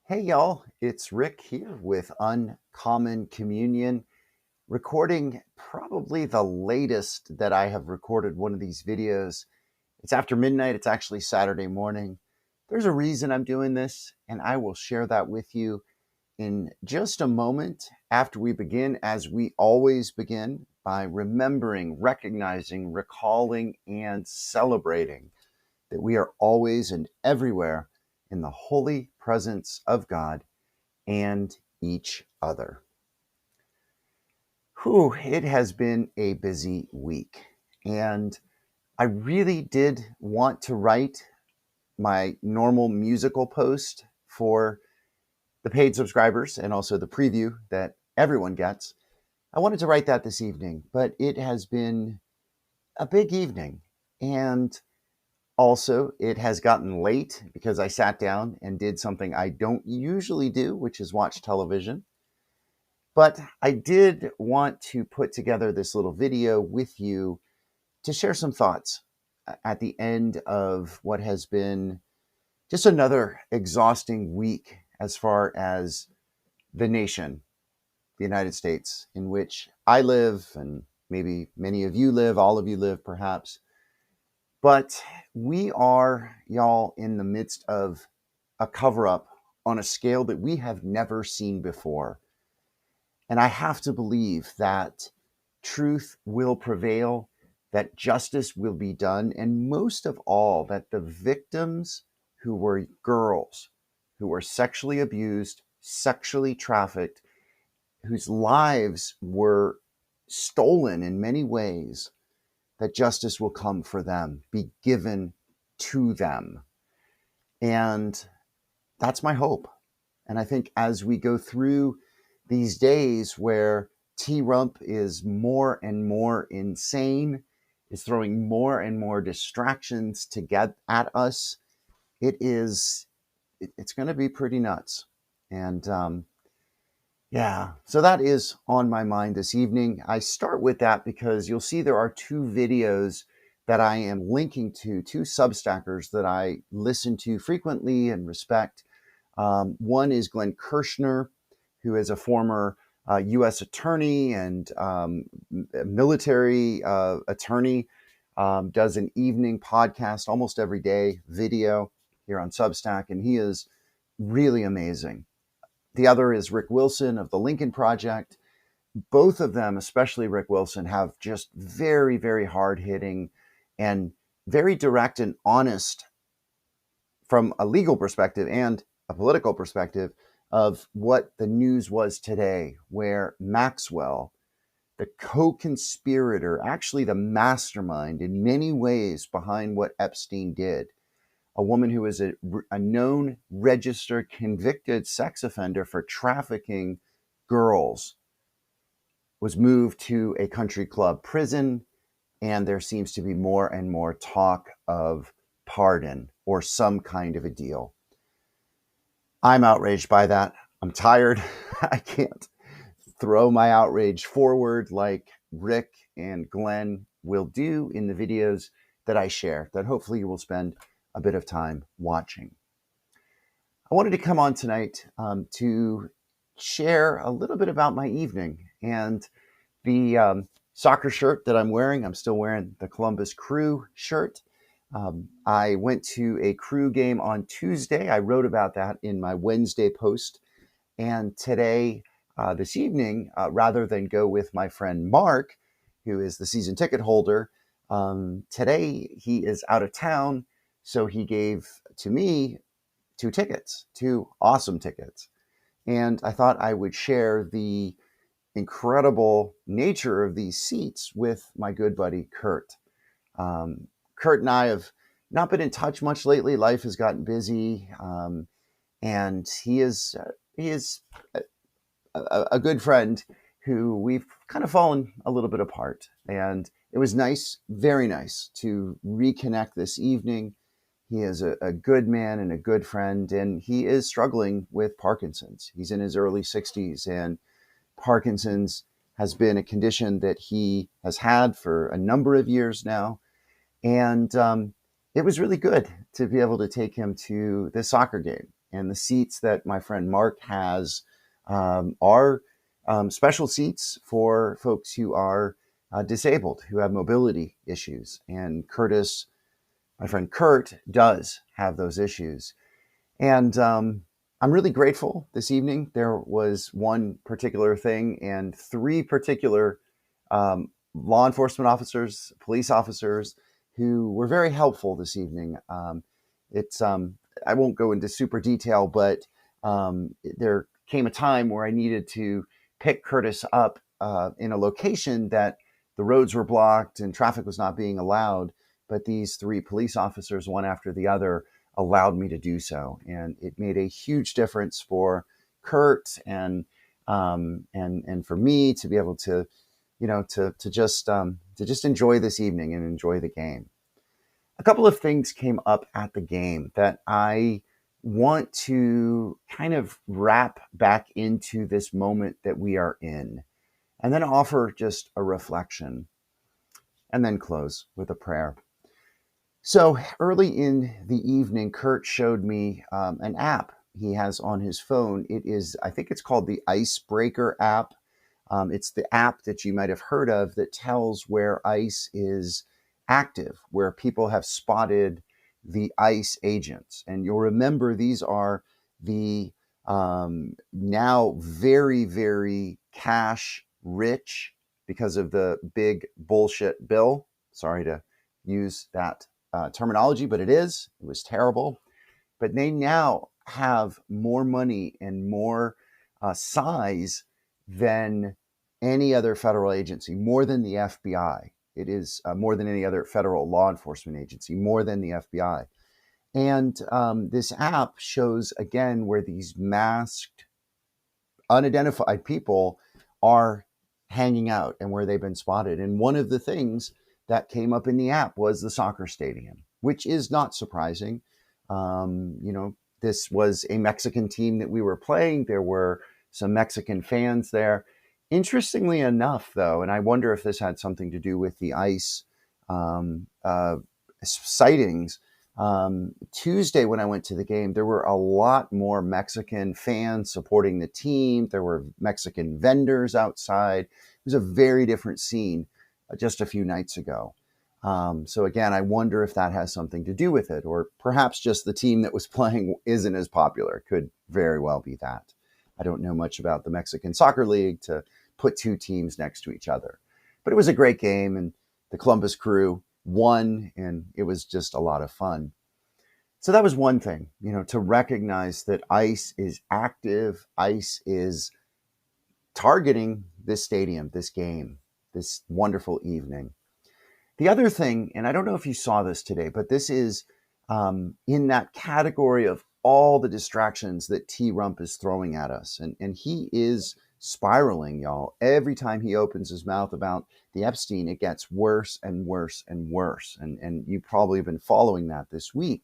Hey y'all, it's Rick here with Uncommon Communion, recording probably the latest that I have recorded one of these videos. It's after midnight, it's actually Saturday morning. There's a reason I'm doing this, and I will share that with you in just a moment after we begin, as we always begin, by remembering, recognizing, recalling, and celebrating that we are always and everywhere in the holy presence of God and each other. Whew, it has been a busy week, and I really did want to write my normal musical post for the paid subscribers and also the preview that everyone gets. I wanted to write that this evening, but it has been a big evening. And also, it has gotten late because I sat down and did something I don't usually do, which is watch television. But I did want to put together this little video with you to share some thoughts at the end of what has been just another exhausting week as far as the nation, the United States, in which I live, and maybe many of you live, all of you live perhaps. But we are, y'all, in the midst of a cover up on a scale that we have never seen before. And I have to believe that truth will prevail, that justice will be done, and most of all, that the victims who were girls, who were sexually abused, sexually trafficked, whose lives were stolen in many ways, that justice will come for them, be given to them. And that's my hope. And I think as we go through these days where T Rump is more and more insane, is throwing more and more distractions to get at us, it's going to be pretty nuts. And yeah, so that is on my mind this evening. I start with that because you'll see there are two videos that I am linking to, two Substackers that I listen to frequently and respect. One is Glenn Kirshner, who is a former U.S. attorney and military attorney, does an evening podcast almost every day, video here on Substack, and he is really amazing. The other is Rick Wilson of the Lincoln Project. Both of them, especially Rick Wilson, have just very, very hard hitting and very direct and honest from a legal perspective and a political perspective of what the news was today, where Maxwell, the co-conspirator, actually the mastermind in many ways behind what Epstein did, a woman who is a known registered convicted sex offender for trafficking girls, was moved to a country club prison, and there seems to be more and more talk of pardon or some kind of a deal. I'm outraged by that. I'm tired. I can't throw my outrage forward like Rick and Glenn will do in the videos that I share, that hopefully you will spend a bit of time watching. I wanted to come on tonight to share a little bit about my evening and the soccer shirt that I'm wearing. I'm still wearing the Columbus Crew shirt. I went to a Crew game on Tuesday. I wrote about that in my Wednesday post. And today, this evening, rather than go with my friend Mark, who is the season ticket holder, today he is out of town. So he gave to me two awesome tickets. And I thought I would share the incredible nature of these seats with my good buddy Kurt. Kurt and I have not been in touch much lately. Life has gotten busy, and he is a good friend who we've kind of fallen a little bit apart. And it was nice, very nice, to reconnect this evening. He is a good man and a good friend, and he is struggling with Parkinson's. He's in his early 60s, and Parkinson's has been a condition that he has had for a number of years now. And it was really good to be able to take him to this soccer game. And the seats that my friend Mark has are special seats for folks who are disabled, who have mobility issues. And Curtis, my friend Kurt, does have those issues. And I'm really grateful this evening. There was one particular thing and three particular law enforcement officers, police officers, who were very helpful this evening. It's I won't go into super detail, but there came a time where I needed to pick Curtis up in a location that the roads were blocked and traffic was not being allowed. But these three police officers, one after the other, allowed me to do so, and it made a huge difference for Kurt and for me to be able to, to just enjoy this evening and enjoy the game. A couple of things came up at the game that I want to kind of wrap back into this moment that we are in, and then offer just a reflection, and then close with a prayer. So early in the evening, Kurt showed me an app he has on his phone. It is, I think it's called the Icebreaker app. It's the app that you might have heard of that tells where ICE is active, where people have spotted the ICE agents. And you'll remember these are the now very, very cash rich because of the big bullshit bill. Sorry to use that terminology, but it was terrible. But they now have more money and more size than any other federal agency, more than the FBI. It is more than any other federal law enforcement agency, more than the FBI. And this app shows, again, where these masked, unidentified people are hanging out and where they've been spotted. And one of the things that came up in the app was the soccer stadium, which is not surprising. This was a Mexican team that we were playing. There were some Mexican fans there. Interestingly enough, though, and I wonder if this had something to do with the ICE sightings, Tuesday when I went to the game, there were a lot more Mexican fans supporting the team. There were Mexican vendors outside. It was a very different scene just a few nights ago. So again, I wonder if that has something to do with it, or perhaps just the team that was playing isn't as popular. Could very well be that. I don't know much about the Mexican Soccer League to put two teams next to each other. But it was a great game, and the Columbus Crew won, and it was just a lot of fun. So that was one thing, to recognize that ICE is active. ICE is targeting this stadium, this game, this wonderful evening. The other thing, and I don't know if you saw this today, but this is in that category of all the distractions that T. Rump is throwing at us. And he is spiraling, y'all. Every time he opens his mouth about the Epstein, it gets worse and worse and worse. And you probably have been following that this week.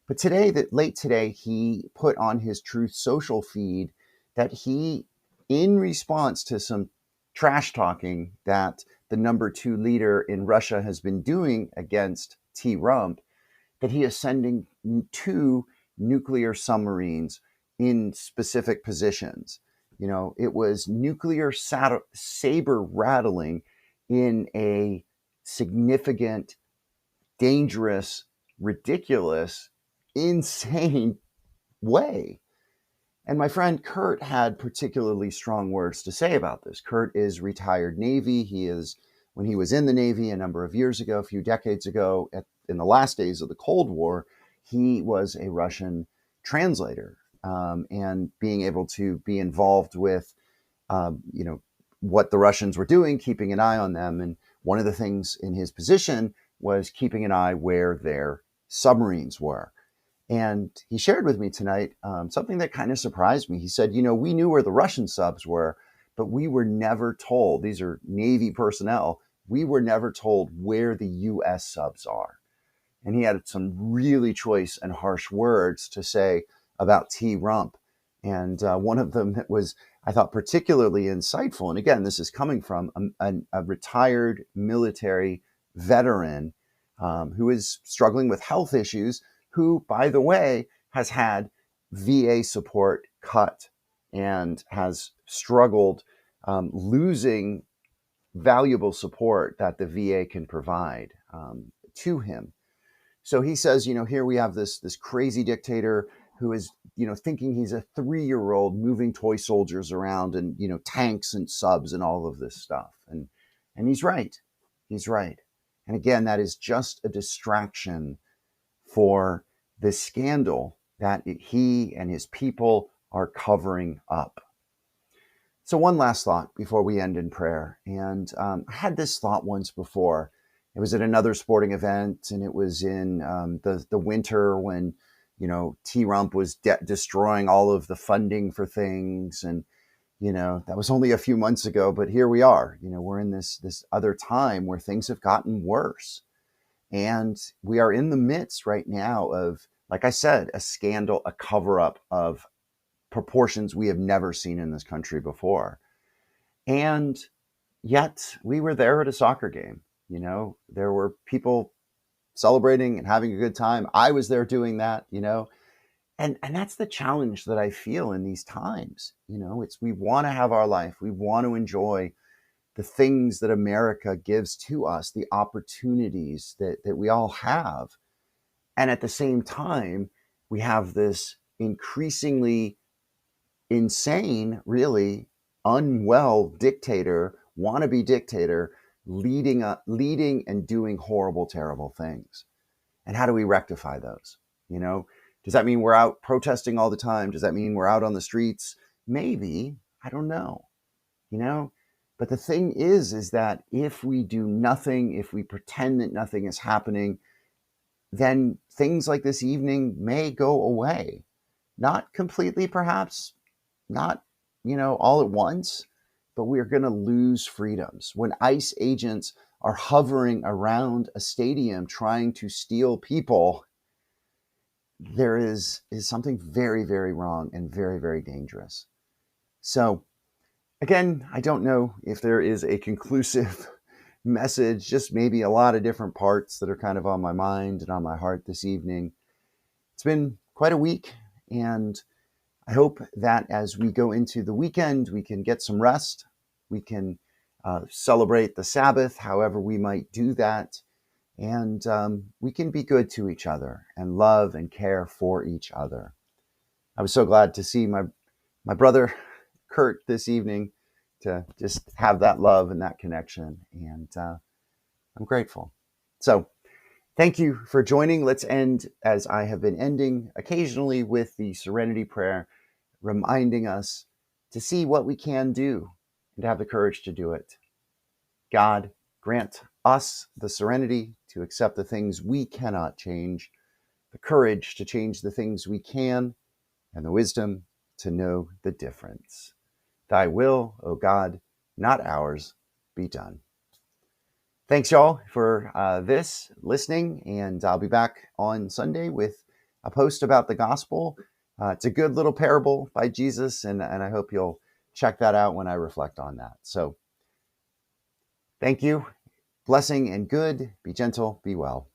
But late today, he put on his Truth Social feed that he, in response to some trash talking that the number 2 leader in Russia has been doing against T. Rump, that he is sending 2 nuclear submarines in specific positions. It was nuclear saber rattling in a significant, dangerous, ridiculous, insane way. And my friend Kurt had particularly strong words to say about this. Kurt is retired Navy. When he was in the Navy a number of years ago, a few decades ago, in the last days of the Cold War, he was a Russian translator, and being able to be involved with, what the Russians were doing, keeping an eye on them. And one of the things in his position was keeping an eye where their submarines were. And he shared with me tonight something that kind of surprised me. He said, we knew where the Russian subs were, but we were never told, these are Navy personnel, we were never told where the U.S. subs are. And he had some really choice and harsh words to say about T. Rump. And one of them that was, I thought, particularly insightful. And again, this is coming from a retired military veteran who is struggling with health issues, who, by the way, has had VA support cut and has struggled, losing valuable support that the VA can provide to him. So he says, here we have this crazy dictator who is, thinking he's a 3-year-old moving toy soldiers around and, tanks and subs and all of this stuff. And he's right. He's right. And again, that is just a distraction for the scandal that he and his people are covering up. So one last thought before we end in prayer. And I had this thought once before. It was at another sporting event, and it was in the winter when, T-Rump was destroying all of the funding for things. And, that was only a few months ago, but here we are. We're in this other time where things have gotten worse. And we are in the midst right now of, like I said, a scandal, a cover-up of proportions we have never seen in this country before. And yet we were there at a soccer game. There were people celebrating and having a good time. I was there doing that, and that's the challenge that I feel in these times. It's, we want to have our life. We want to enjoy the things that America gives to us, the opportunities that we all have. And at the same time, we have this increasingly insane, really unwell dictator, wannabe dictator, leading and doing horrible, terrible things. And how do we rectify those? Does that mean we're out protesting all the time? Does that mean we're out on the streets? Maybe. I don't know. But the thing is that if we do nothing, if we pretend that nothing is happening, then things like this evening may go away. Not completely, perhaps, not, all at once, but we're going to lose freedoms. When ICE agents are hovering around a stadium trying to steal people, there is something very, very wrong and very, very dangerous. So, again, I don't know if there is a conclusive message, just maybe a lot of different parts that are kind of on my mind and on my heart this evening. It's been quite a week, and I hope that as we go into the weekend, we can get some rest. We can celebrate the Sabbath, however we might do that. And we can be good to each other and love and care for each other. I was so glad to see my brother, Kurt, this evening, to just have that love and that connection. And I'm grateful. So thank you for joining. Let's end as I have been ending occasionally with the Serenity Prayer, reminding us to see what we can do and to have the courage to do it. God, grant us the serenity to accept the things we cannot change, the courage to change the things we can, and the wisdom to know the difference. Thy will, O God, not ours, be done. Thanks, y'all, for this listening, and I'll be back on Sunday with a post about the gospel. It's a good little parable by Jesus, and I hope you'll check that out when I reflect on that. So, thank you. Blessing and good. Be gentle. Be well.